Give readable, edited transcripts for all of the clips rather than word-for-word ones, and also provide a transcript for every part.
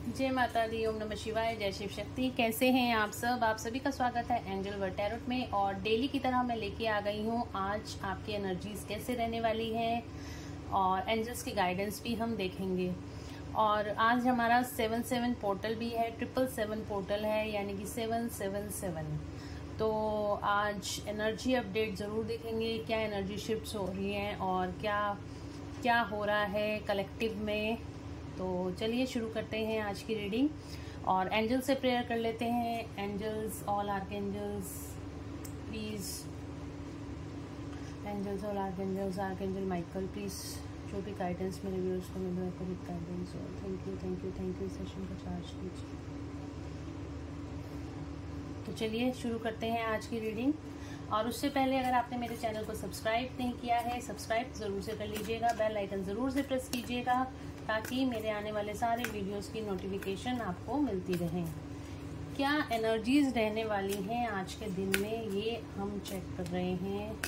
जय माता दी, ओम नमः शिवाय, जय शिव शक्ति। कैसे हैं आप सब? आप सभी का स्वागत है एंजल वर्ल्ड टैरोट में। और डेली की तरह मैं लेके आ गई हूँ आज आपकी एनर्जीज कैसे रहने वाली है और एंजल्स की गाइडेंस भी हम देखेंगे। और आज हमारा 7/7 पोर्टल भी है, 777 पोर्टल है, यानी कि 777। तो आज एनर्जी अपडेट ज़रूर देखेंगे, क्या एनर्जी शिफ्ट्स हो रही हैं और क्या क्या हो रहा है कलेक्टिव में। तो चलिए शुरू करते हैं आज की रीडिंग और एंजल से प्रेयर कर लेते हैं। Angels, all archangels please, angels, all archangels, archangel Michael please, जो भी गाइडेंस मेरे व्यूअर्स को मिल रहा है विद गाइडेंस। और thank you thank you thank you. Session का चार्ज कीजिए। तो चलिए शुरू करते हैं आज की रीडिंग। और उससे पहले अगर आपने मेरे चैनल को सब्सक्राइब नहीं किया है, सब्सक्राइब ज़रूर से कर लीजिएगा, बेल आइकन ज़रूर से प्रेस कीजिएगा ताकि मेरे आने वाले सारे वीडियोस की नोटिफिकेशन आपको मिलती रहे। क्या एनर्जीज रहने वाली हैं आज के दिन में, ये हम चेक कर रहे हैं।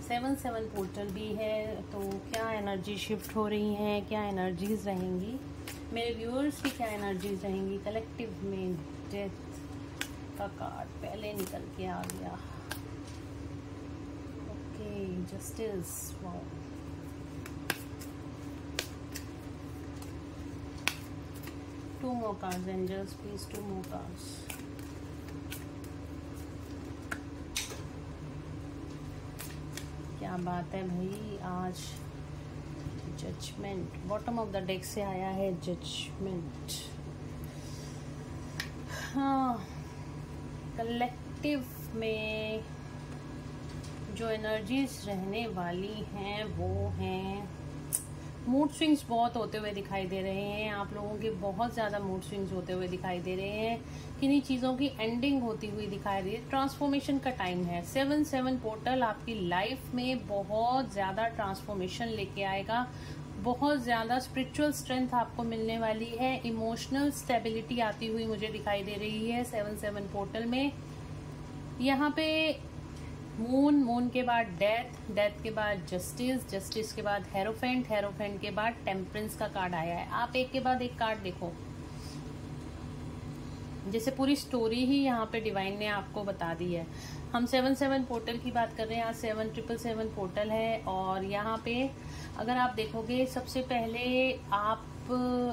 7/7 पोर्टल भी है, तो क्या एनर्जी शिफ्ट हो रही हैं, क्या एनर्जीज रहेंगी, मेरे व्यूअर्स की क्या एनर्जीज रहेंगी कलेक्टिव में। डेथ का कार्ड पहले निकल के आ गया। Okay, justice, wow. Two more cards, angels, please, 2 more cards. क्या बात है भाई, आज judgement bottom of the deck से आया है, जजमेंट। हाँ, कलेक्टिव में जो एनर्जीज रहने वाली हैं वो हैं, मूड स्विंग्स बहुत होते हुए दिखाई दे रहे हैं। आप लोगों के बहुत ज़्यादा मूड स्विंग्स होते हुए दिखाई दे रहे हैं। किन्हीं चीज़ों की एंडिंग होती हुई दिखाई दे रही है। ट्रांसफॉर्मेशन का टाइम है। 7/7 पोर्टल आपकी लाइफ में बहुत ज़्यादा ट्रांसफॉर्मेशन लेके आएगा। बहुत ज़्यादा स्पिरिचुअल स्ट्रेंथ आपको मिलने वाली है। इमोशनल स्टेबिलिटी आती हुई मुझे दिखाई दे रही है 7/7 पोर्टल में। यहाँ पे मून के बाद डेथ, डेथ के बाद जस्टिस, जस्टिस के बाद हेरोफेंट, हेरोफेंट के बाद टेम्परेंस का कार्ड आया है। आप एक के बाद एक कार्ड देखो, जैसे पूरी स्टोरी ही यहाँ पे डिवाइन ने आपको बता दी है। हम 7/7 पोर्टल की बात कर रहे हैं। आज 7/7 पोर्टल है और यहाँ पे अगर आप देखोगे, सबसे पहले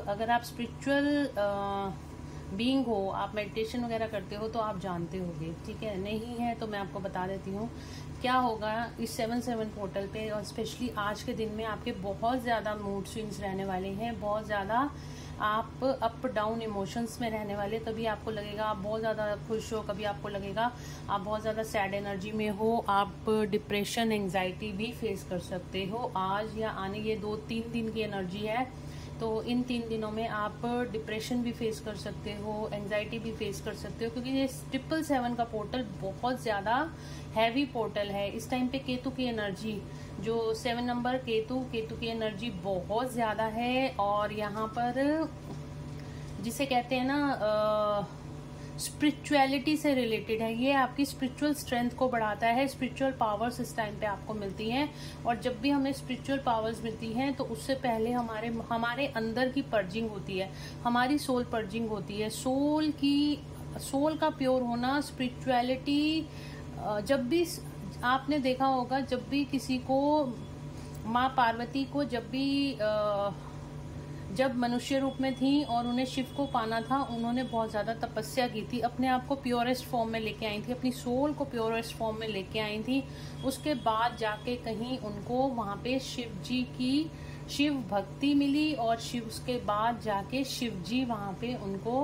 अगर आप स्पिरिचुअल बीइंग हो, आप मेडिटेशन वगैरह करते हो तो आप जानते होगे, ठीक है। नहीं है तो मैं आपको बता देती हूँ क्या होगा इस 7/7 पोर्टल पे। और स्पेशली आज के दिन में आपके बहुत ज़्यादा मूड स्विंग्स रहने वाले हैं। बहुत ज़्यादा आप अप डाउन इमोशंस में रहने वाले। कभी आपको लगेगा आप बहुत ज़्यादा खुश हो, कभी आपको लगेगा आप बहुत ज़्यादा सैड एनर्जी में हो। आप डिप्रेशन, एंग्जाइटी भी फेस कर सकते हो आज या आने ये 2-3 दिन की एनर्जी है। तो इन 3 दिनों में आप डिप्रेशन भी फेस कर सकते हो, एंजाइटी भी फेस कर सकते हो, क्योंकि ये 7/7 का पोर्टल बहुत ज़्यादा हैवी पोर्टल है। इस टाइम पे केतु की एनर्जी, जो 7 नंबर केतु की एनर्जी बहुत ज़्यादा है। और यहाँ पर जिसे कहते हैं ना स्पिरिचुअलिटी से रिलेटेड है, ये आपकी स्पिरिचुअल स्ट्रेंथ को बढ़ाता है। स्पिरिचुअल पावर्स इस टाइम पे आपको मिलती हैं। और जब भी हमें स्पिरिचुअल पावर्स मिलती हैं तो उससे पहले हमारे अंदर की पर्जिंग होती है, हमारी सोल पर्जिंग होती है। सोल का प्योर होना, स्पिरिचुअलिटी। जब भी आपने देखा होगा, जब भी किसी को, माँ पार्वती को जब मनुष्य रूप में थी और उन्हें शिव को पाना था, उन्होंने बहुत ज्यादा तपस्या की थी, अपने आप को प्योरेस्ट फॉर्म में लेके आई थी, अपनी सोल को प्योरेस्ट फॉर्म में लेके आई थी। उसके बाद जाके कहीं उनको वहां पे शिव भक्ति मिली और उसके बाद जाके शिव जी वहां पे उनको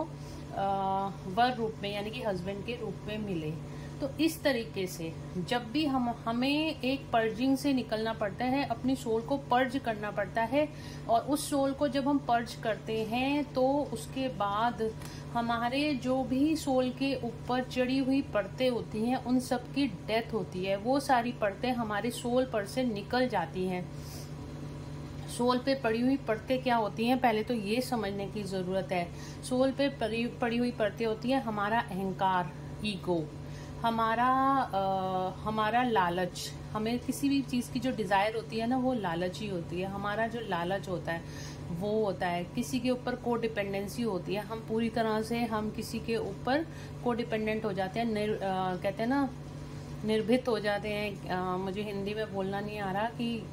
वर रूप में, यानी कि हस्बैंड के रूप में मिले। तो इस तरीके से जब भी हमें एक पर्जिंग से निकलना पड़ता है, अपनी सोल को पर्ज करना पड़ता है। और उस सोल को जब हम पर्ज करते हैं तो उसके बाद हमारे जो भी सोल के ऊपर चढ़ी हुई परतें होती हैं, उन सब की डेथ होती है। वो सारी परतें हमारे सोल पर से निकल जाती हैं। सोल पे पड़ी हुई परतें क्या होती हैं, पहले तो ये समझने की जरूरत है। सोल पे पड़ी हुई परतें होती हैं हमारा अहंकार, ईगो, हमारा लालच। हमें किसी भी चीज़ की जो डिज़ायर होती है ना, वो लालच ही होती है। हमारा जो लालच होता है वो होता है, किसी के ऊपर को डिपेंडेंसी होती है, हम पूरी तरह से हम किसी के ऊपर को डिपेंडेंट हो जाते हैं, कहते हैं ना निर्भीत हो जाते हैं। मुझे हिंदी में बोलना नहीं आ रहा कि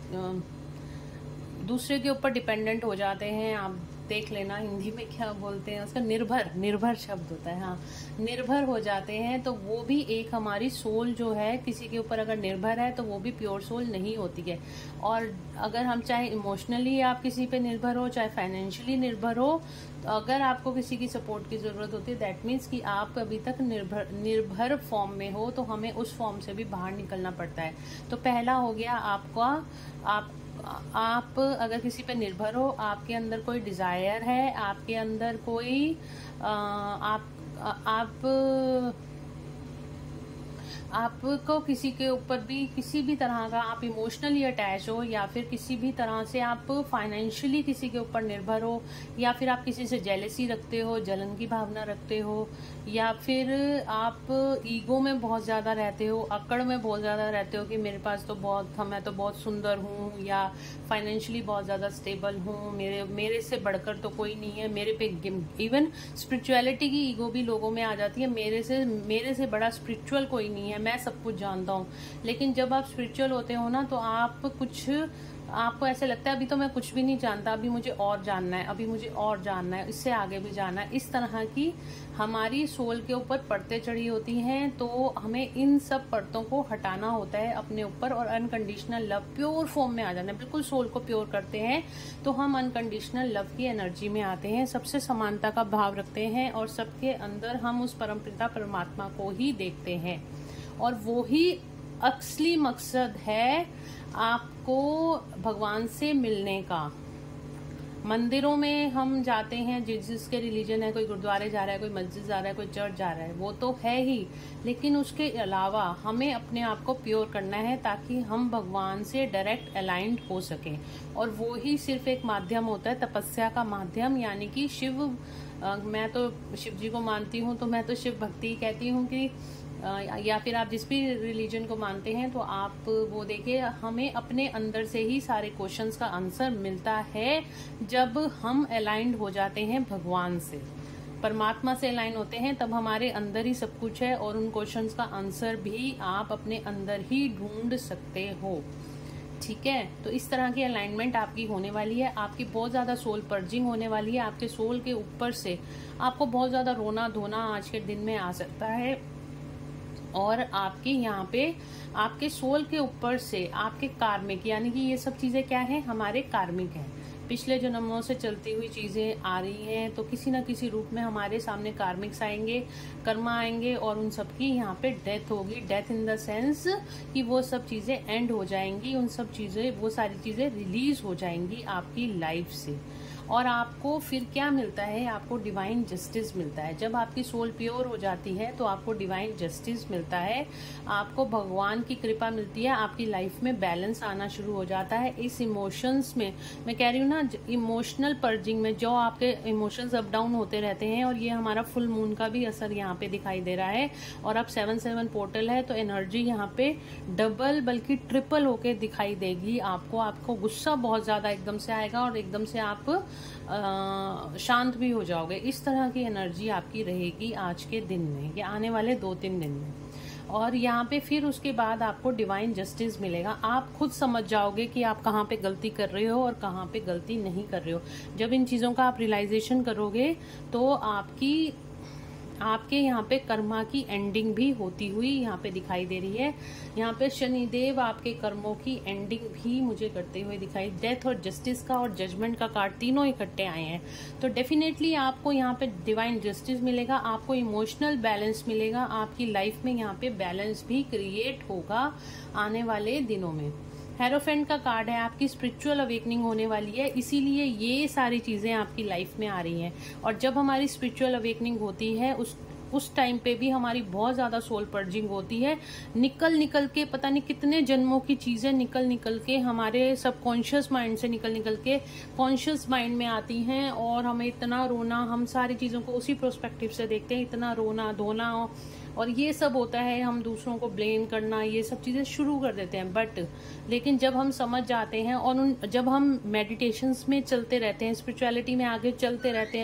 दूसरे के ऊपर डिपेंडेंट हो जाते हैं। आप देख लेना हिंदी में क्या बोलते हैं उसका, निर्भर शब्द होता है। हाँ, निर्भर हो जाते हैं। तो वो भी एक हमारी सोल जो है किसी के ऊपर अगर निर्भर है तो वो भी प्योर सोल नहीं होती है। और अगर हम चाहे इमोशनली आप किसी पे निर्भर हो, चाहे फाइनेंशियली निर्भर हो, तो अगर आपको किसी की सपोर्ट की जरूरत होती है, दैट मीन्स कि आप अभी तक निर्भर फॉर्म में हो, तो हमें उस फॉर्म से भी बाहर निकलना पड़ता है। तो पहला हो गया आपका, आप अगर किसी पे निर्भर हो, आपके अंदर कोई डिजायर है, आपके अंदर कोई आपको किसी के ऊपर भी किसी भी तरह का आप इमोशनली अटैच हो, या फिर किसी भी तरह से आप फाइनेंशियली किसी के ऊपर निर्भर हो, या फिर आप किसी से जेलसी रखते हो, जलन की भावना रखते हो, या फिर आप ईगो में बहुत ज़्यादा रहते हो, अकड़ में बहुत ज़्यादा रहते हो कि मेरे पास तो मैं तो बहुत सुंदर हूँ, या फाइनेंशियली बहुत ज़्यादा स्टेबल हूँ, मेरे से बढ़कर तो कोई नहीं है, मेरे पे इवन स्पिरिचुअलिटी की ईगो भी लोगों में आ जाती है, मेरे से बड़ा स्पिरिचुअल कोई नहीं है, मैं सब कुछ जानता हूँ। लेकिन जब आप स्पिरिचुअल होते हो ना, तो आपको ऐसे लगता है अभी तो मैं कुछ भी नहीं जानता, अभी मुझे और जानना है, अभी मुझे और जानना है, इससे आगे भी जानना है। इस तरह की हमारी सोल के ऊपर परतें चढ़ी होती हैं। तो हमें इन सब परतों को हटाना होता है अपने ऊपर, और अनकंडीशनल लव प्योर फॉर्म में आ जाना है। बिल्कुल सोल को प्योर करते हैं तो हम अनकंडीशनल लव की एनर्जी में आते हैं, सबसे समानता का भाव रखते हैं, और सबके अंदर हम उस परमपिता परमात्मा को ही देखते हैं। और वो ही असली मकसद है आपको भगवान से मिलने का। मंदिरों में हम जाते हैं, जिसके रिलीजन है, कोई गुरुद्वारे जा रहा है, कोई मस्जिद जा रहा है, कोई चर्च जा रहा है, वो तो है ही, लेकिन उसके अलावा हमें अपने आप को प्योर करना है ताकि हम भगवान से डायरेक्ट अलाइंड हो सकें। और वो ही सिर्फ एक माध्यम होता है, तपस्या का माध्यम, यानी कि मैं तो शिव जी को मानती हूँ, तो मैं तो शिव भक्ति कहती हूँ कि या फिर आप जिस भी रिलीजन को मानते हैं, तो आप वो देखिए, हमें अपने अंदर से ही सारे क्वेश्चंस का आंसर मिलता है जब हम अलाइंड हो जाते हैं भगवान से, परमात्मा से अलाइन होते हैं, तब हमारे अंदर ही सब कुछ है, और उन क्वेश्चंस का आंसर भी आप अपने अंदर ही ढूंढ सकते हो। ठीक है, तो इस तरह की अलाइनमेंट आपकी होने वाली है। आपकी बहुत ज्यादा सोल पर्जिंग होने वाली है। आपके सोल के ऊपर से आपको बहुत ज्यादा रोना धोना आज के दिन में आ सकता है, और आपके यहाँ पे आपके सोल के ऊपर से आपके कार्मिक, यानी कि ये सब चीजें क्या है, हमारे कार्मिक हैं, पिछले जन्मों से चलती हुई चीजें आ रही हैं। तो किसी ना किसी रूप में हमारे सामने कार्मिक्स आएंगे, कर्मा आएंगे, और उन सब की यहाँ पे डेथ होगी। डेथ इन द सेंस कि वो सब चीजें एंड हो जाएंगी, वो सारी चीजें रिलीज हो जाएंगी आपकी लाइफ से। और आपको फिर क्या मिलता है, आपको डिवाइन जस्टिस मिलता है। जब आपकी सोल प्योर हो जाती है तो आपको डिवाइन जस्टिस मिलता है, आपको भगवान की कृपा मिलती है, आपकी लाइफ में बैलेंस आना शुरू हो जाता है। इस इमोशंस में, मैं कह रही हूँ ना, इमोशनल पर्जिंग में जो आपके इमोशंस अप डाउन होते रहते हैं, और ये हमारा फुल मून का भी असर यहाँ पे दिखाई दे रहा है। और अब 7/7 पोर्टल है, तो एनर्जी यहाँ पे डबल बल्कि ट्रिपल होके दिखाई देगी आपको गुस्सा बहुत ज्यादा एकदम से आएगा, और एकदम से आप शांत भी हो जाओगे। इस तरह की एनर्जी आपकी रहेगी आज के दिन में, या आने वाले 2-3 दिन में। और यहाँ पे फिर उसके बाद आपको डिवाइन जस्टिस मिलेगा। आप खुद समझ जाओगे कि आप कहाँ पे गलती कर रहे हो और कहाँ पे गलती नहीं कर रहे हो। जब इन चीजों का आप रियलाइजेशन करोगे तो आपके यहाँ पे कर्मा की एंडिंग भी होती हुई यहाँ पे दिखाई दे रही है। यहाँ पे शनिदेव आपके कर्मों की एंडिंग भी मुझे करते हुए दिखाई, डेथ और जस्टिस का और जजमेंट का कार्ड तीनों इकट्ठे आए हैं। तो डेफिनेटली आपको यहाँ पे डिवाइन जस्टिस मिलेगा, आपको इमोशनल बैलेंस मिलेगा, आपकी लाइफ में यहाँ पे बैलेंस भी क्रिएट होगा आने वाले दिनों में। हेरोफेंट का कार्ड है, आपकी स्पिरिचुअल अवेकनिंग होने वाली है, इसीलिए ये सारी चीजें आपकी लाइफ में आ रही हैं। और जब हमारी स्पिरिचुअल अवेकनिंग होती है उस टाइम पे भी हमारी बहुत ज्यादा सोल पर्जिंग होती है। निकल के पता नहीं कितने जन्मों की चीजें निकल के हमारे सबकॉन्शियस माइंड से निकल के कॉन्शियस माइंड में आती हैं, और हमें इतना रोना, हम सारी चीजों को उसी प्रोस्पेक्टिव से देखते हैं, इतना रोना धोना और ये सब होता है, हम दूसरों को ब्लेम करना, ये सब चीजें शुरू कर देते हैं। बट लेकिन जब हम समझ जाते हैं और जब हम मेडिटेशंस में चलते रहते हैं, स्पिरिचुअलिटी में आगे चलते रहते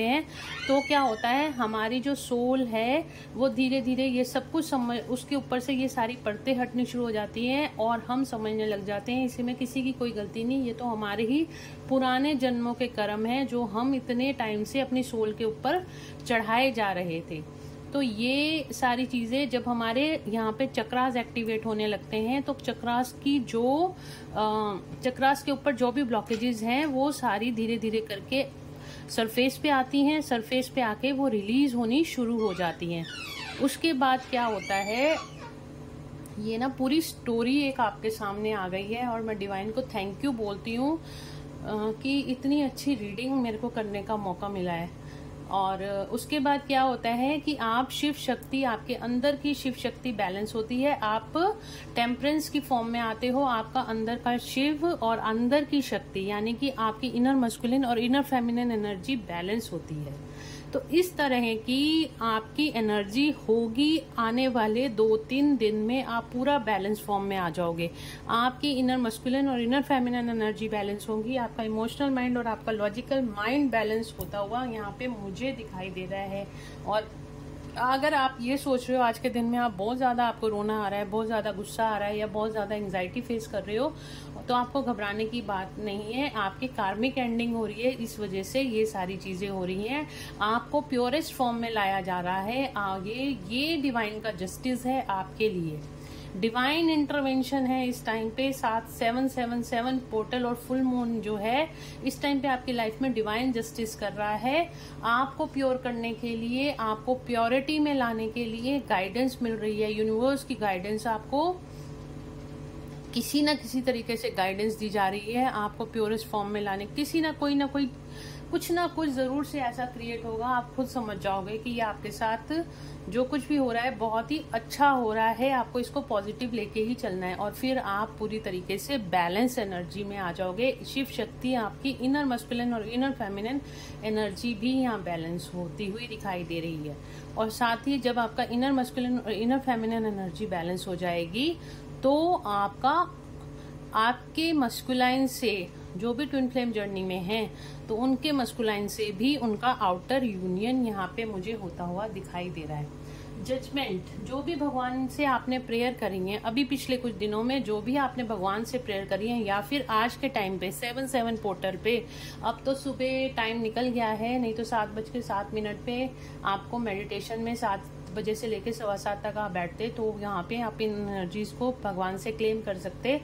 हैं, तो क्या होता है, हमारी जो सोल है वो धीरे धीरे ये सब कुछ समझ, उसके ऊपर से ये सारी परतें हटनी शुरू हो जाती हैं और हम समझने लग जाते हैं इसमें किसी की कोई गलती नहीं, ये तो हमारे ही पुराने जन्मों के कर्म हैं जो हम इतने टाइम से अपनी सोल के ऊपर चढ़ाए जा रहे थे। तो ये सारी चीजें जब हमारे यहाँ पे चक्रास एक्टिवेट होने लगते हैं, तो चक्रास की जो चक्रास के ऊपर जो भी ब्लॉकेजेस हैं वो सारी धीरे धीरे करके सरफेस पे आती हैं, सरफेस पे आके वो रिलीज होनी शुरू हो जाती हैं। उसके बाद क्या होता है, ये ना पूरी स्टोरी एक आपके सामने आ गई है और मैं डिवाइन को थैंक यू बोलती हूँ कि इतनी अच्छी रीडिंग मेरे को करने का मौका मिला है। और उसके बाद क्या होता है कि आप शिव शक्ति, आपके अंदर की शिव शक्ति बैलेंस होती है, आप टेम्परेंस की फॉर्म में आते हो, आपका अंदर का शिव और अंदर की शक्ति यानी कि आपकी इनर मस्कुलिन और इनर फेमिनिन एनर्जी बैलेंस होती है। तो इस तरह की आपकी एनर्जी होगी, आने वाले 2-3 दिन में आप पूरा बैलेंस फॉर्म में आ जाओगे। आपकी इनर मस्कुलिन और इनर फेमिनिन एनर्जी बैलेंस होगी, आपका इमोशनल माइंड और आपका लॉजिकल माइंड बैलेंस होता हुआ यहाँ पे मुझे दिखाई दे रहा है। और अगर आप ये सोच रहे हो आज के दिन में आप बहुत ज्यादा, आपको रोना आ रहा है, बहुत ज्यादा गुस्सा आ रहा है या बहुत ज्यादा एंजाइटी फेस कर रहे हो, तो आपको घबराने की बात नहीं है। आपकी कार्मिक एंडिंग हो रही है, इस वजह से ये सारी चीजें हो रही हैं। आपको प्योरेस्ट फॉर्म में लाया जा रहा है आगे, ये डिवाइन का जस्टिस है आपके लिए, डिवाइन इंटरवेंशन है इस टाइम पे। 7-7-7 पोर्टल और फुल मून जो है इस टाइम पे आपकी लाइफ में डिवाइन जस्टिस कर रहा है। आपको प्योर करने के लिए, आपको प्योरिटी में लाने के लिए गाइडेंस मिल रही है, यूनिवर्स की गाइडेंस आपको किसी ना किसी तरीके से गाइडेंस दी जा रही है आपको प्योरेस्ट फॉर्म में लाने। किसी ना कोई कुछ ना कुछ जरूर से ऐसा क्रिएट होगा, आप खुद समझ जाओगे कि ये आपके साथ जो कुछ भी हो रहा है बहुत ही अच्छा हो रहा है। आपको इसको पॉजिटिव लेके ही चलना है और फिर आप पूरी तरीके से बैलेंस एनर्जी में आ जाओगे। शिव शक्ति, आपकी इनर मस्कुलिन और इनर फेमिनिन एनर्जी भी यहाँ बैलेंस होती हुई दिखाई दे रही है। और साथ ही जब आपका इनर मस्कुलिन और इनर फेमिनिन एनर्जी बैलेंस हो जाएगी तो आपके मस्कुलाइन से जो भी ट्विन फ्लेम जर्नी में हैं, तो उनके मस्कुलाइन से भी उनका आउटर यूनियन यहाँ पे मुझे होता हुआ दिखाई दे रहा है। जजमेंट, जो भी भगवान से आपने प्रेयर करी है अभी पिछले कुछ दिनों में, जो भी आपने भगवान से प्रेयर करी है या फिर आज के टाइम पे 7-7 पोर्टल पे, अब तो सुबह टाइम निकल गया है, नहीं तो 7:07 पे आपको मेडिटेशन में 7 बजे से लेकर 7:15 तक आप बैठते, तो यहाँ पे आप इन एनर्जीज को भगवान से क्लेम कर सकते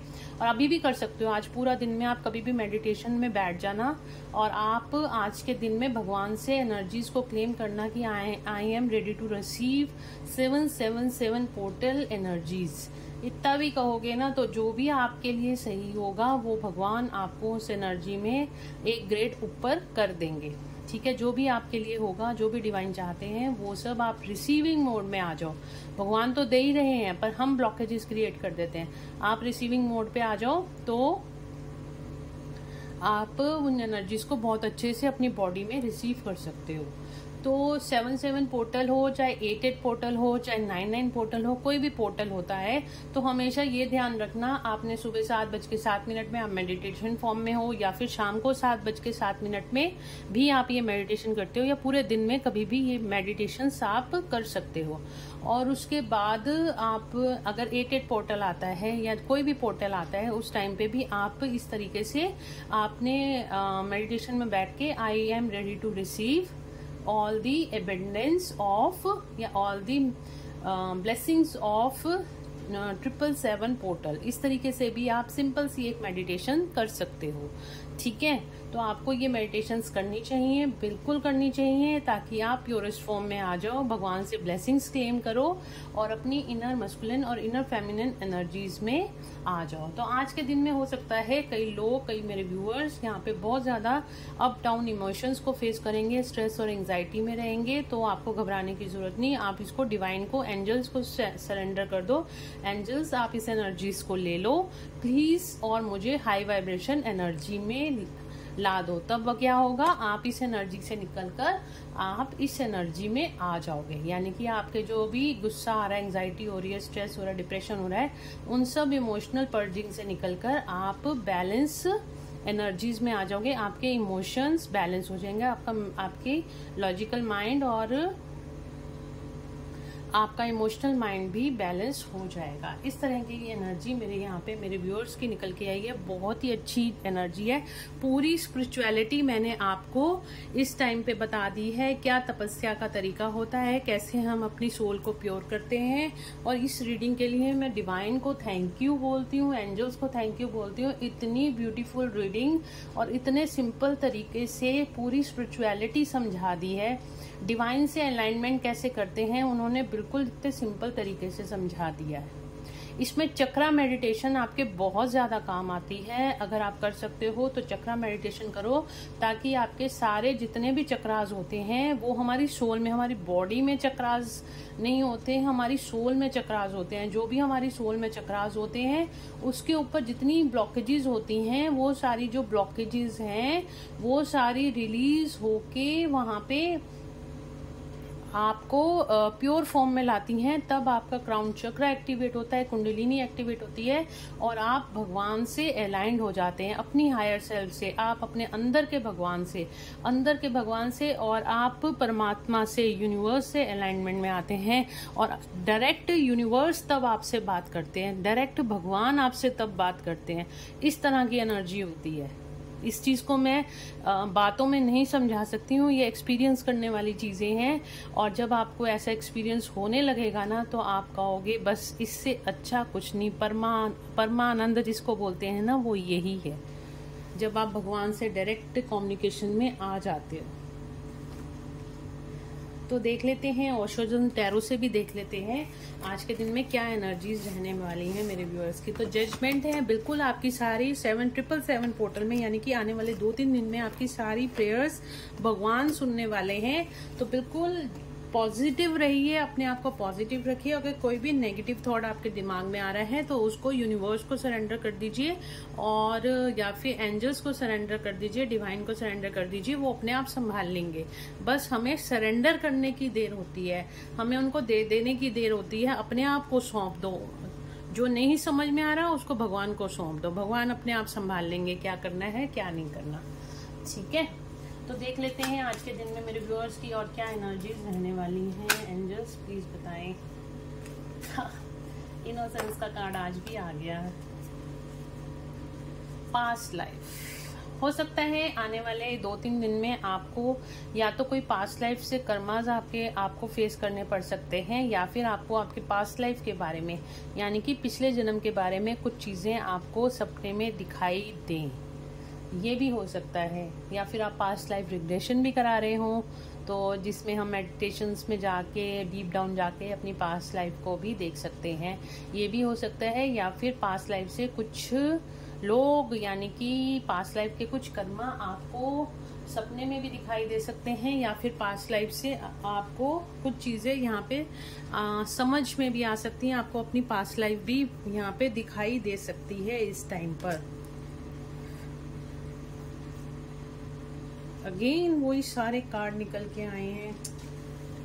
और अभी भी कर सकते हो। आज पूरा दिन में आप कभी भी मेडिटेशन में बैठ जाना और आप आज के दिन में भगवान से एनर्जीज को क्लेम करना कि I am ready to receive 7-7 portal energies. इतना भी कहोगे ना तो जो भी आपके लिए सही होगा वो भगवान आपको उस एनर्जी में एक ग्रेड ऊपर कर देंगे। ठीक है, जो भी आपके लिए होगा, जो भी डिवाइन चाहते हैं वो सब आप रिसीविंग मोड में आ जाओ। भगवान तो दे ही रहे हैं पर हम ब्लॉकेजेस क्रिएट कर देते हैं। आप रिसीविंग मोड पे आ जाओ तो आप उन एनर्जीज को बहुत अच्छे से अपनी बॉडी में रिसीव कर सकते हो। तो 7-7 पोर्टल हो, चाहे 8-8 पोर्टल हो, चाहे 9-9 पोर्टल हो, कोई भी पोर्टल होता है तो हमेशा ये ध्यान रखना, आपने सुबह 7:07 में आप मेडिटेशन फॉर्म में हो या फिर शाम को 7:07 में भी आप ये मेडिटेशन करते हो या पूरे दिन में कभी भी ये मेडिटेशन आप कर सकते हो। और उसके बाद आप अगर 8-8 पोर्टल आता है या कोई भी पोर्टल आता है उस टाइम पे भी आप इस तरीके से आपने मेडिटेशन में बैठ के I am ready to receive all the abundance of या all the blessings of 777 portal, इस तरीके से भी आप सिंपल सी एक मेडिटेशन कर सकते हो। ठीक है, तो आपको ये मेडिटेशंस करनी चाहिए, बिल्कुल करनी चाहिए, ताकि आप प्योरेस्ट फॉर्म में आ जाओ, भगवान से ब्लेसिंग्स क्लेम करो और अपनी इनर मस्कुलिन और इनर फेमिनिन एनर्जीज में आ जाओ। तो आज के दिन में हो सकता है कई लोग, कई मेरे व्यूअर्स यहाँ पे बहुत ज़्यादा अप डाउन इमोशंस को फेस करेंगे, स्ट्रेस और एंग्जाइटी में रहेंगे, तो आपको घबराने की जरूरत नहीं। आप इसको डिवाइन को, एंजल्स को सरेंडर कर दो। एंजल्स, आप इस एनर्जीज को ले लो प्लीज और मुझे हाई वाइब्रेशन एनर्जी में ला दो। तब क्या होगा, आप इस एनर्जी से निकलकर आप इस एनर्जी में आ जाओगे। यानी कि आपके जो भी गुस्सा आ रहा है, एंग्जाइटी हो रही है, स्ट्रेस हो रहा है, डिप्रेशन हो रहा है, उन सब इमोशनल पर्जिंग से निकलकर आप बैलेंस एनर्जीज में आ जाओगे। आपके इमोशंस बैलेंस हो जाएंगे, आपकी लॉजिकल माइंड और आपका इमोशनल माइंड भी बैलेंस हो जाएगा। इस तरह की एनर्जी मेरे यहाँ पे मेरे व्यूअर्स की निकल के आई है। बहुत ही अच्छी एनर्जी है। पूरी स्पिरिचुअलिटी मैंने आपको इस टाइम पे बता दी है, क्या तपस्या का तरीका होता है, कैसे हम अपनी सोल को प्योर करते हैं। और इस रीडिंग के लिए मैं डिवाइन को थैंक यू बोलती हूँ, एंजल्स को थैंक यू बोलती हूँ। इतनी ब्यूटीफुल रीडिंग और इतने सिंपल तरीके से पूरी स्पिरिचुअलिटी समझा दी है। डिवाइन से अलाइनमेंट कैसे करते हैं उन्होंने बिल्कुल इतने सिंपल तरीके से समझा दिया है। इसमें चक्रा मेडिटेशन आपके बहुत ज़्यादा काम आती है। अगर आप कर सकते हो तो चक्रा मेडिटेशन करो, ताकि आपके सारे जितने भी चक्रास होते हैं वो हमारी सोल में, हमारी बॉडी में चक्रास नहीं होते हैं, हमारी सोल में चक्रास होते हैं। जो भी हमारी सोल में चक्रास होते हैं उसके ऊपर जितनी ब्लॉकेजेस होती हैं, वो सारी जो ब्लॉकेजेस हैं वो सारी रिलीज होके वहाँ पे आपको प्योर फॉर्म में लाती हैं। तब आपका क्राउन चक्र एक्टिवेट होता है, कुंडलिनी एक्टिवेट होती है और आप भगवान से अलाइंड हो जाते हैं, अपनी हायर सेल्फ से, आप अपने अंदर के भगवान से और आप परमात्मा से, यूनिवर्स से अलाइनमेंट में आते हैं। और डायरेक्ट यूनिवर्स तब आपसे बात करते हैं, डायरेक्ट भगवान आपसे तब बात करते हैं। इस तरह की एनर्जी होती है। इस चीज़ को मैं बातों में नहीं समझा सकती हूँ, ये एक्सपीरियंस करने वाली चीज़ें हैं। और जब आपको ऐसा एक्सपीरियंस होने लगेगा ना, तो आप कहोगे बस इससे अच्छा कुछ नहीं। परमानंद जिसको बोलते हैं ना, वो यही है, जब आप भगवान से डायरेक्ट कम्युनिकेशन में आ जाते हो। तो देख लेते हैं, ओशोजन टैरो से भी देख लेते हैं आज के दिन में क्या एनर्जीज रहने वाली हैं मेरे व्यूअर्स की। तो जजमेंट है बिल्कुल आपकी सारी 777 पोर्टल में, यानी कि आने वाले 2-3 दिन में आपकी सारी प्रेयर्स भगवान सुनने वाले हैं। तो बिल्कुल पॉजिटिव रहिए, अपने आप को पॉजिटिव रखिए। अगर कोई भी नेगेटिव थॉट आपके दिमाग में आ रहा है तो उसको यूनिवर्स को सरेंडर कर दीजिए, और या फिर एंजल्स को सरेंडर कर दीजिए, डिवाइन को सरेंडर कर दीजिए, वो अपने आप संभाल लेंगे। बस हमें सरेंडर करने की देर होती है, हमें उनको दे देने की देर होती है। अपने आप को सौंप दो, जो नहीं समझ में आ रहा उसको भगवान को सौंप दो, भगवान अपने आप संभाल लेंगे क्या करना है क्या नहीं करना। ठीक है, तो देख लेते हैं आज के दिन में मेरे व्यूअर्स की और क्या एनर्जीज रहने वाली हैं। एंजल्स प्लीज बताएं। इनोसेंस का कार्ड आज भी आ गया है। पास्ट लाइफ हो सकता है आने वाले 2-3 दिन में आपको या तो कोई पास्ट लाइफ से कर्माज आपको फेस करने पड़ सकते हैं, या फिर आपको आपके पास्ट लाइफ के बारे में, यानी कि पिछले जन्म के बारे में कुछ चीजें आपको सपने में दिखाई दें, ये भी हो सकता है। या फिर आप पास्ट लाइफ रिग्रेशन भी करा रहे हो, तो जिसमें हम मेडिटेशंस में जाके डीप डाउन जाके अपनी पास्ट लाइफ को भी देख सकते हैं, ये भी हो सकता है। या फिर पास्ट लाइफ से कुछ लोग, यानी कि पास्ट लाइफ के कुछ कर्मा आपको सपने में भी दिखाई दे सकते हैं, या फिर पास्ट लाइफ से आपको कुछ चीजें यहाँ पे समझ में भी आ सकती हैं। आपको अपनी पास्ट लाइफ भी यहाँ पे दिखाई दे सकती है इस टाइम पर। अगेन वही सारे कार्ड निकल के आए हैं।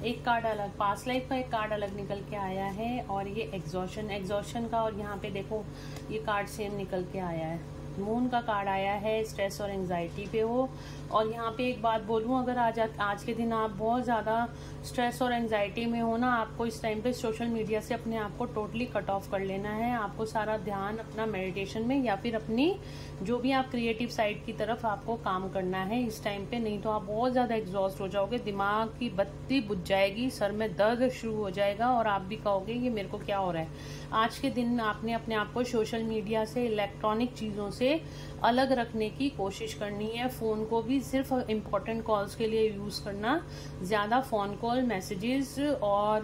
एक कार्ड अलग, पास्ट लाइफ का एक कार्ड अलग निकल के आया है, और ये एग्जॉशन का, और यहाँ पे देखो ये कार्ड सेम निकल के आया है। मून का कार्ड आया है, स्ट्रेस और एंजाइटी पे हो। और यहाँ पे एक बात बोलूँ, अगर आज के दिन आप बहुत ज़्यादा स्ट्रेस और एंजाइटी में हो ना, आपको इस टाइम पे सोशल मीडिया से अपने आप को टोटली कट ऑफ कर लेना है। आपको सारा ध्यान अपना मेडिटेशन में या फिर अपनी जो भी आप क्रिएटिव साइड की तरफ आपको काम करना है इस टाइम पे, नहीं तो आप बहुत ज़्यादा एग्जॉस्ट हो जाओगे, दिमाग की बत्ती बुझ जाएगी, सर में दर्द शुरू हो जाएगा और आप भी कहोगे ये मेरे को क्या हो रहा है। आज के दिन आपने अपने आप को सोशल मीडिया से, इलेक्ट्रॉनिक चीज़ों से से अलग रखने की कोशिश करनी है। फ़ोन को भी सिर्फ इम्पोर्टेंट कॉल्स के लिए यूज़ करना, ज़्यादा फ़ोन कॉल, मैसेजेस और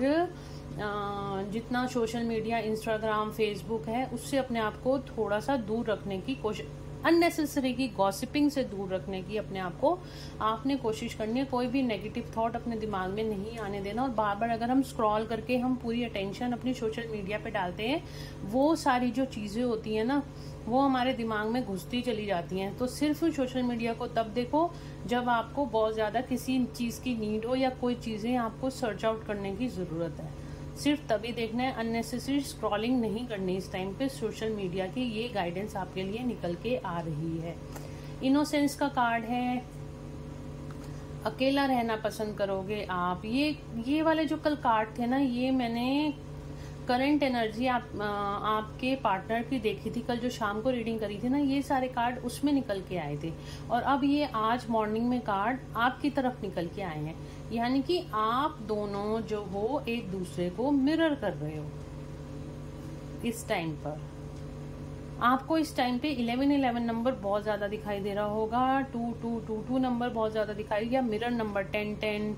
जितना सोशल मीडिया, इंस्टाग्राम, फेसबुक है उससे अपने आप को थोड़ा सा दूर रखने की कोशिश, अननेसेसरी की गॉसिपिंग से दूर रखने की अपने आप को आपने कोशिश करनी है। कोई भी नेगेटिव थॉट अपने दिमाग में नहीं आने देना। और बार बार अगर हम स्क्रॉल करके हम पूरी अटेंशन अपनी सोशल मीडिया पे डालते हैं, वो सारी जो चीज़ें होती हैं ना, वो हमारे दिमाग में घुसती चली जाती हैं। तो सिर्फ सोशल मीडिया को तब देखो जब आपको बहुत ज़्यादा किसी चीज़ की नीड हो या कोई चीज़ें आपको सर्च आउट करने की ज़रूरत है, सिर्फ तभी देखना है। अननेसेसरी स्क्रॉलिंग नहीं करनी इस टाइम पे सोशल मीडिया की, ये गाइडेंस आपके लिए निकल के आ रही है। इनोसेंस का कार्ड है, अकेला रहना पसंद करोगे आप। ये वाले जो कल कार्ड थे ना, ये मैंने करंट एनर्जी आपके पार्टनर की देखी थी, कल जो शाम को रीडिंग करी थी ना, ये सारे कार्ड उसमें निकल के आए थे। और अब ये आज मॉर्निंग में कार्ड आपकी तरफ निकल के आए हैं, यानी कि आप दोनों जो हो एक दूसरे को मिरर कर रहे हो इस टाइम पर। आपको इस टाइम पे 1111 नंबर बहुत ज्यादा दिखाई दे रहा होगा, 2222 नंबर बहुत ज्यादा दिखाई, या मिरर नंबर 1010,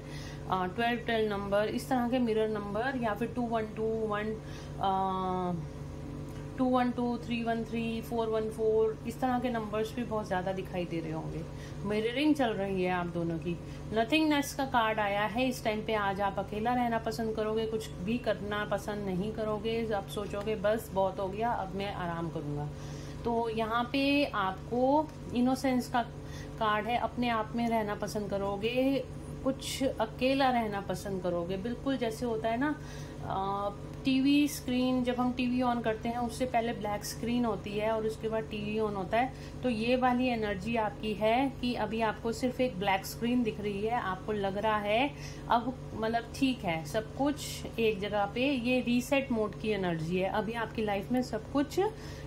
1212 नंबर, इस तरह के मिरर नंबर, या फिर 212, 313, 414, इस तरह के नंबर्स भी बहुत ज्यादा दिखाई दे रहे होंगे। मिररिंग चल रही है आप दोनों की। नथिंगनेस का कार्ड आया है इस टाइम पे। आज आप अकेला रहना पसंद करोगे, कुछ भी करना पसंद नहीं करोगे। आप सोचोगे बस बहुत हो गया, अब मैं आराम करूंगा। तो यहाँ पे आपको इनोसेंस का कार्ड है, अपने आप में रहना पसंद करोगे, कुछ अकेला रहना पसंद करोगे। बिल्कुल जैसे होता है ना टीवी स्क्रीन, जब हम टीवी ऑन करते हैं उससे पहले ब्लैक स्क्रीन होती है और उसके बाद टीवी ऑन होता है, तो ये वाली एनर्जी आपकी है कि अभी आपको सिर्फ एक ब्लैक स्क्रीन दिख रही है। आपको लग रहा है अब मतलब ठीक है, सब कुछ एक जगह पे, ये रीसेट मोड की एनर्जी है। अभी आपकी लाइफ में सब कुछ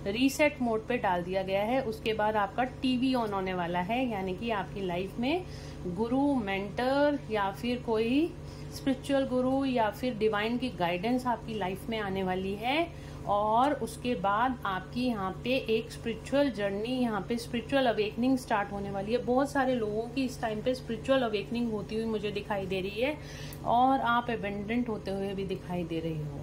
रीसेट मोड पे डाल दिया गया है। उसके बाद आपका टीवी ऑन होने वाला है, यानी कि आपकी लाइफ में गुरु, मेंटर या फिर कोई स्पिरिचुअल गुरु या फिर डिवाइन की गाइडेंस आपकी लाइफ में आने वाली है। और उसके बाद आपकी यहाँ पे एक स्पिरिचुअल जर्नी, यहाँ पे स्पिरिचुअल अवेकनिंग स्टार्ट होने वाली है। बहुत सारे लोगों की इस टाइम पे स्पिरिचुअल अवेकनिंग होती हुई मुझे दिखाई दे रही है, और आप एबेंडेंट होते हुए भी दिखाई दे रही हो।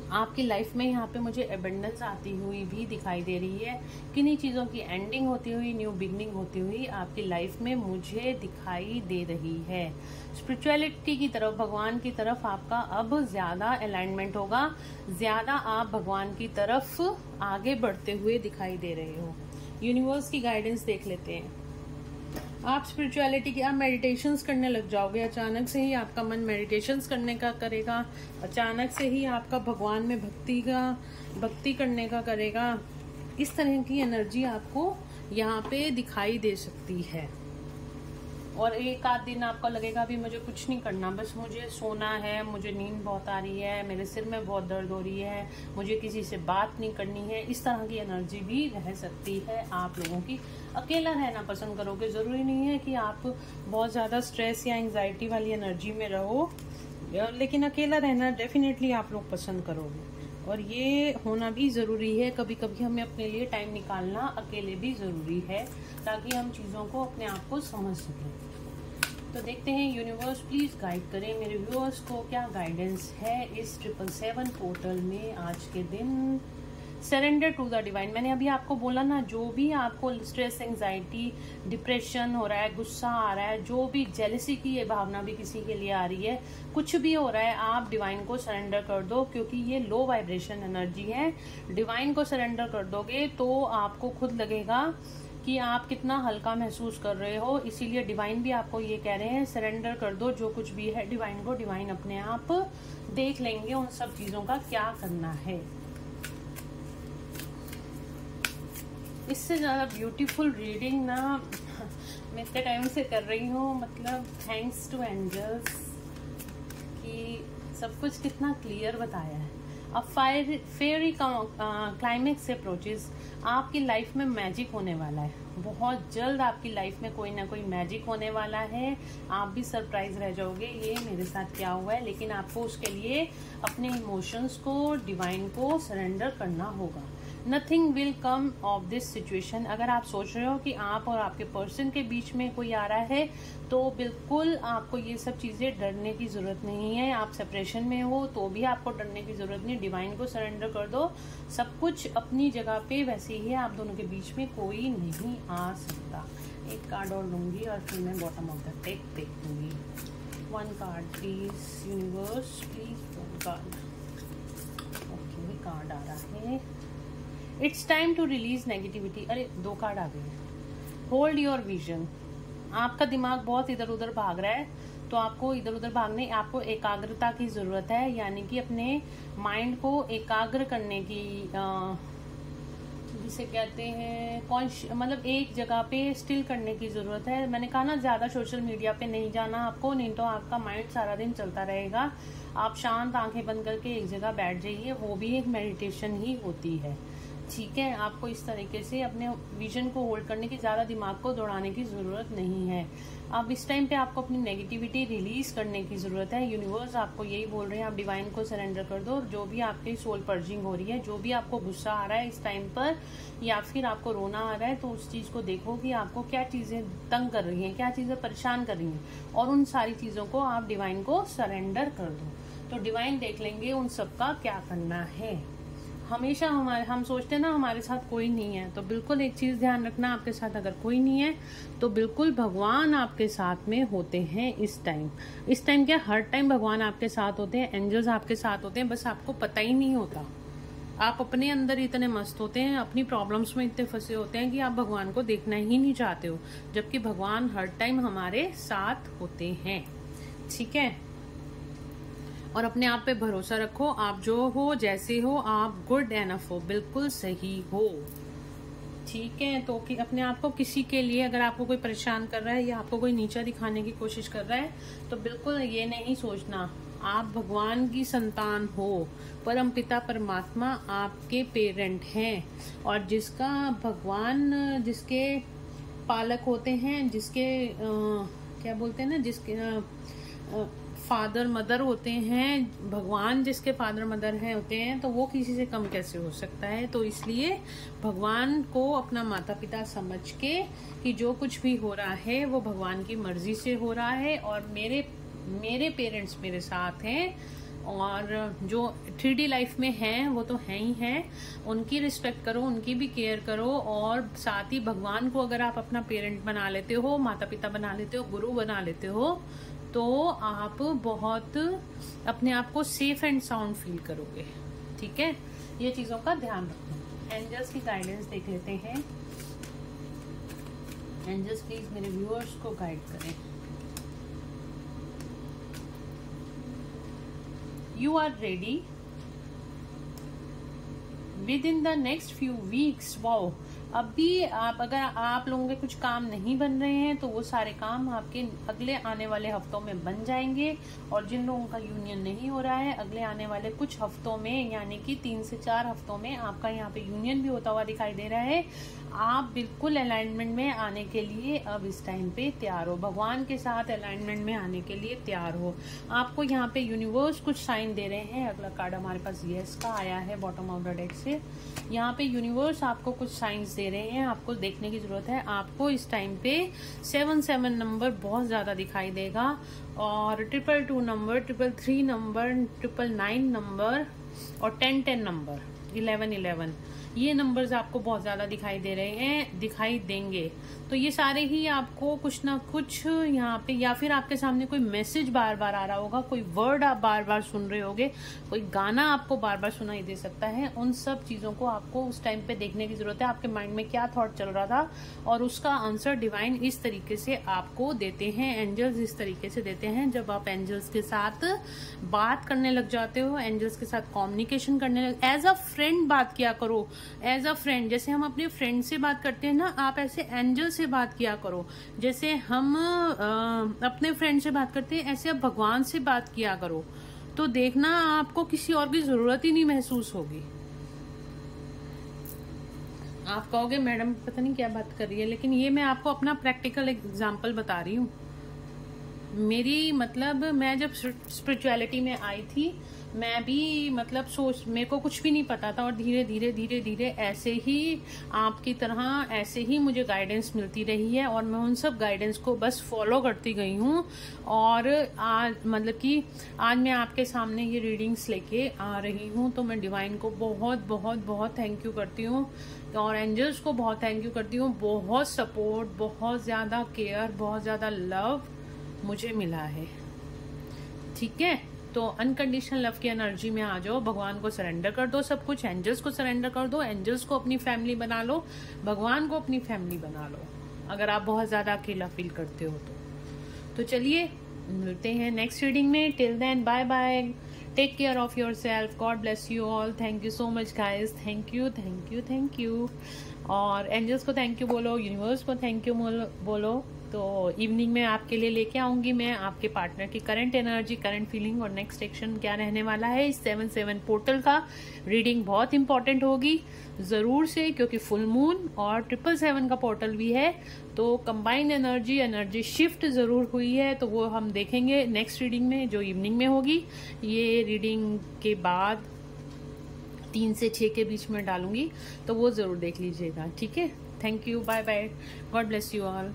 आपकी लाइफ में यहाँ पे मुझे एबंडेंस आती हुई भी दिखाई दे रही है। किन्हीं चीज़ों की एंडिंग होती हुई, न्यू बिगनिंग होती हुई आपकी लाइफ में मुझे दिखाई दे रही है। स्पिरिचुअलिटी की तरफ, भगवान की तरफ आपका अब ज़्यादा अलाइनमेंट होगा, ज़्यादा आप भगवान की तरफ आगे बढ़ते हुए दिखाई दे रहे हो। यूनिवर्स की गाइडेंस देख लेते हैं। आप स्पिरिचुअलिटी की, आप मेडिटेशंस करने लग जाओगे। अचानक से ही आपका मन मेडिटेशंस करने का करेगा, अचानक से ही आपका भगवान में भक्ति करने का करेगा। इस तरह की एनर्जी आपको यहाँ पे दिखाई दे सकती है। और एक आध दिन आपको लगेगा अभी मुझे कुछ नहीं करना, बस मुझे सोना है, मुझे नींद बहुत आ रही है, मेरे सिर में बहुत दर्द हो रही है, मुझे किसी से बात नहीं करनी है। इस तरह की एनर्जी भी रह सकती है आप लोगों की। अकेला रहना पसंद करोगे, ज़रूरी नहीं है कि आप बहुत ज़्यादा स्ट्रेस या एंग्जाइटी वाली एनर्जी में रहो, लेकिन अकेला रहना डेफिनेटली आप लोग पसंद करोगे। और ये होना भी ज़रूरी है, कभी कभी हमें अपने लिए टाइम निकालना अकेले भी ज़रूरी है, ताकि हम चीज़ों को अपने आप को समझ सकें। तो देखते हैं यूनिवर्स प्लीज़ गाइड करें मेरे व्यूअर्स को, क्या गाइडेंस है इस 777 पोर्टल में आज के दिन। Surrender to the divine. मैंने अभी आपको बोला ना, जो भी आपको स्ट्रेस, एंग्जाइटी, डिप्रेशन हो रहा है, गुस्सा आ रहा है, जो भी जेलसी की ये भावना भी किसी के लिए आ रही है, कुछ भी हो रहा है, आप डिवाइन को सरेंडर कर दो, क्योंकि ये लो वाइब्रेशन एनर्जी है। डिवाइन को सरेंडर कर दोगे तो आपको खुद लगेगा कि आप कितना हल्का महसूस कर रहे हो। इसीलिए डिवाइन भी आपको ये कह रहे हैं, सरेंडर कर दो जो कुछ भी है डिवाइन को। डिवाइन अपने आप देख लेंगे उन सब चीज़ों का क्या करना है। इससे ज़्यादा ब्यूटीफुल रीडिंग ना मैं इतने टाइम से कर रही हूँ, मतलब थैंक्स टू एंजल्स कि सब कुछ कितना क्लियर बताया है। अब फेयरी क्लाइमेक्स अप्रोचेस, आपकी लाइफ में मैजिक होने वाला है। बहुत जल्द आपकी लाइफ में कोई ना कोई मैजिक होने वाला है, आप भी सरप्राइज रह जाओगे ये मेरे साथ क्या हुआ है। लेकिन आपको उसके लिए अपने इमोशंस को, डिवाइन को सरेंडर करना होगा। Nothing will come of this situation. अगर आप सोच रहे हो कि आप और आपके पर्सन के बीच में कोई आ रहा है, तो बिल्कुल आपको ये सब चीजें डरने की जरूरत नहीं है। आप सेपरेशन में हो तो भी आपको डरने की जरूरत नहीं, डिवाइन को सरेंडर कर दो। सब कुछ अपनी जगह पे वैसे ही है, आप दोनों के बीच में कोई नहीं आ सकता। एक कार्ड और लूंगी और फिर मैं बॉटम ऑफ द डेक देख लूंगी। 1 card please universe, please 1 card. Okay, card आ रहा है, it's time to release negativity. अरे 2 कार्ड आ गए। Hold your vision. आपका दिमाग बहुत इधर उधर भाग रहा है, तो आपको इधर उधर भागने, आपको एकाग्रता की जरूरत है, यानी कि अपने माइंड को एकाग्र करने की, जिसे कहते हैं मतलब एक जगह पे स्टिल करने की जरूरत है। मैंने कहा ना, ज्यादा सोशल मीडिया पे नहीं जाना आपको, नहीं तो आपका माइंड सारा दिन चलता रहेगा। आप शांत आंखें बंद करके एक जगह बैठ जाइए, वो भी एक मेडिटेशन ही होती है। ठीक है, आपको इस तरीके से अपने विजन को होल्ड करने की, ज्यादा दिमाग को दौड़ाने की जरूरत नहीं है। अब इस टाइम पे आपको अपनी नेगेटिविटी रिलीज करने की जरूरत है। यूनिवर्स आपको यही बोल रहे हैं, आप डिवाइन को सरेंडर कर दो। जो भी आपकी सोल पर्जिंग हो रही है, जो भी आपको गुस्सा आ रहा है इस टाइम पर, या फिर आपको रोना आ रहा है, तो उस चीज को देखो कि आपको क्या चीजें तंग कर रही हैं, क्या चीजें परेशान कर रही हैं, और उन सारी चीजों को आप डिवाइन को सरेंडर कर दो। तो डिवाइन देख लेंगे उन सबका क्या करना है। हमेशा हम सोचते हैं ना हमारे साथ कोई नहीं है, तो बिल्कुल एक चीज ध्यान रखना, आपके साथ अगर कोई नहीं है तो बिल्कुल भगवान आपके साथ में होते हैं इस टाइम क्या, हर टाइम भगवान आपके साथ होते हैं, एंजल्स आपके साथ होते हैं, बस आपको पता ही नहीं होता। आप अपने अंदर इतने मस्त होते हैं, अपनी प्रॉब्लम्स में इतने फंसे होते हैं कि आप भगवान को देखना ही नहीं चाहते हो, जबकि भगवान हर टाइम हमारे साथ होते हैं। ठीक है, और अपने आप पे भरोसा रखो, आप जो हो, जैसे हो, आप गुड एनफ हो, बिल्कुल सही हो। ठीक है, तो कि अपने आप को किसी के लिए, अगर आपको कोई परेशान कर रहा है या आपको कोई नीचा दिखाने की कोशिश कर रहा है, तो बिल्कुल ये नहीं सोचना, आप भगवान की संतान हो, परम पिता परमात्मा आपके पेरेंट हैं, और जिसका भगवान, जिसके पालक होते हैं, जिसके क्या बोलते हैं ना, जिसके फादर मदर होते हैं, भगवान जिसके फादर मदर हैं होते हैं, तो वो किसी से कम कैसे हो सकता है। तो इसलिए भगवान को अपना माता पिता समझ के कि जो कुछ भी हो रहा है वो भगवान की मर्जी से हो रहा है, और मेरे पेरेंट्स मेरे साथ हैं, और जो 3D लाइफ में हैं वो तो हैं ही हैं, उनकी रिस्पेक्ट करो, उनकी भी केयर करो, और साथ ही भगवान को अगर आप अपना पेरेंट बना लेते हो, माता पिता बना लेते हो, गुरु बना लेते हो, तो आप बहुत अपने आप को सेफ एंड साउंड फील करोगे। ठीक है, ये चीजों का ध्यान रखना। एंजल्स की गाइडेंस देख लेते हैं। एंजल्स प्लीज मेरे व्यूअर्स को गाइड करें। You are ready within the next few weeks. Wow, अभी अगर आप लोगों के कुछ काम नहीं बन रहे हैं, तो वो सारे काम आपके अगले आने वाले हफ्तों में बन जाएंगे, और जिन लोगों का यूनियन नहीं हो रहा है, अगले आने वाले कुछ हफ्तों में, यानी कि 3 से 4 हफ्तों में आपका यहाँ पे यूनियन भी होता हुआ दिखाई दे रहा है। आप बिल्कुल अलाइनमेंट में आने के लिए अब इस टाइम पे तैयार हो, भगवान के साथ अलाइनमेंट में आने के लिए तैयार हो। आपको यहाँ पे यूनिवर्स कुछ साइन दे रहे हैं। अगला कार्ड हमारे पास यस का आया है बॉटम ऑफ द डेक से। यहाँ पे यूनिवर्स आपको कुछ साइंस दे रहे हैं, आपको देखने की जरूरत है। आपको इस टाइम पे 77 नंबर बहुत ज्यादा दिखाई देगा, और 222 नंबर, 333 नंबर, 999 नंबर, और 1010 नंबर, 1111, ये नंबर्स आपको बहुत ज्यादा दिखाई दे रहे हैं, दिखाई देंगे। तो ये सारे ही आपको कुछ ना कुछ यहाँ पे, या फिर आपके सामने कोई मैसेज बार बार आ रहा होगा, कोई वर्ड आप बार बार सुन रहे होगे, कोई गाना आपको बार बार सुनाई दे सकता है। उन सब चीजों को आपको उस टाइम पे देखने की जरूरत है, आपके माइंड में क्या थॉट चल रहा था, और उसका आंसर डिवाइन इस तरीके से आपको देते हैं, एंजल्स इस तरीके से देते हैं। जब आप एंजल्स के साथ बात करने लग जाते हो, एंजल्स के साथ कम्युनिकेशन करने लग, एज अ फ्रेंड बात किया करो, एज अ फ्रेंड, जैसे हम अपने फ्रेंड से बात करते हैं ना, आप ऐसे एंजल से बात किया करो। जैसे हम अपने फ्रेंड से बात करते हैं, ऐसे आप भगवान से बात किया करो, तो देखना आपको किसी और की जरूरत ही नहीं महसूस होगी। आप कहोगे मैडम पता नहीं क्या बात कर रही है, लेकिन ये मैं आपको अपना प्रैक्टिकल एग्जांपल बता रही हूँ। मेरी मतलब मैं जब स्पिरिचुअलिटी में आई थी, मैं भी मतलब मेरे को कुछ भी नहीं पता था, और धीरे धीरे धीरे धीरे ऐसे ही आपकी तरह ऐसे ही मुझे गाइडेंस मिलती रही है, और मैं उन सब गाइडेंस को बस फॉलो करती गई हूँ। और आज मतलब कि आज मैं आपके सामने ये रीडिंग्स लेके आ रही हूँ, तो मैं डिवाइन को बहुत बहुत बहुत थैंक यू करती हूँ, और एंजल्स को बहुत थैंक यू करती हूँ। बहुत सपोर्ट, बहुत ज़्यादा केयर, बहुत ज़्यादा लव मुझे मिला है। ठीक है, तो अनकंडीशनल लव की एनर्जी में आ जाओ, भगवान को सरेंडर कर दो सब कुछ, एंजल्स को सरेंडर कर दो, एंजल्स को अपनी फैमिली बना लो, भगवान को अपनी फैमिली बना लो, अगर आप बहुत ज्यादा अकेला फील करते हो तो चलिए मिलते हैं नेक्स्ट रीडिंग में। Till then bye bye, take care of yourself, God bless you all, thank you so much guys, thank you thank you thank you. और एंजल्स को थैंक यू बोलो, यूनिवर्स को थैंक यू बोलो। तो evening में आपके लिए लेके आऊंगी मैं आपके पार्टनर की करंट एनर्जी, करंट फीलिंग, और नेक्स्ट एक्शन क्या रहने वाला है इस 7/7 पोर्टल का। रीडिंग बहुत इंपॉर्टेंट होगी जरूर से, क्योंकि फुल मून और 7/7 का पोर्टल भी है, तो कंबाइंड एनर्जी शिफ्ट जरूर हुई है, तो वो हम देखेंगे नेक्स्ट रीडिंग में जो इवनिंग में होगी। ये रीडिंग के बाद 3 से 6 के बीच में डालूंगी, तो वो जरूर देख लीजिएगा। ठीक है, thank you, bye bye, God bless you all.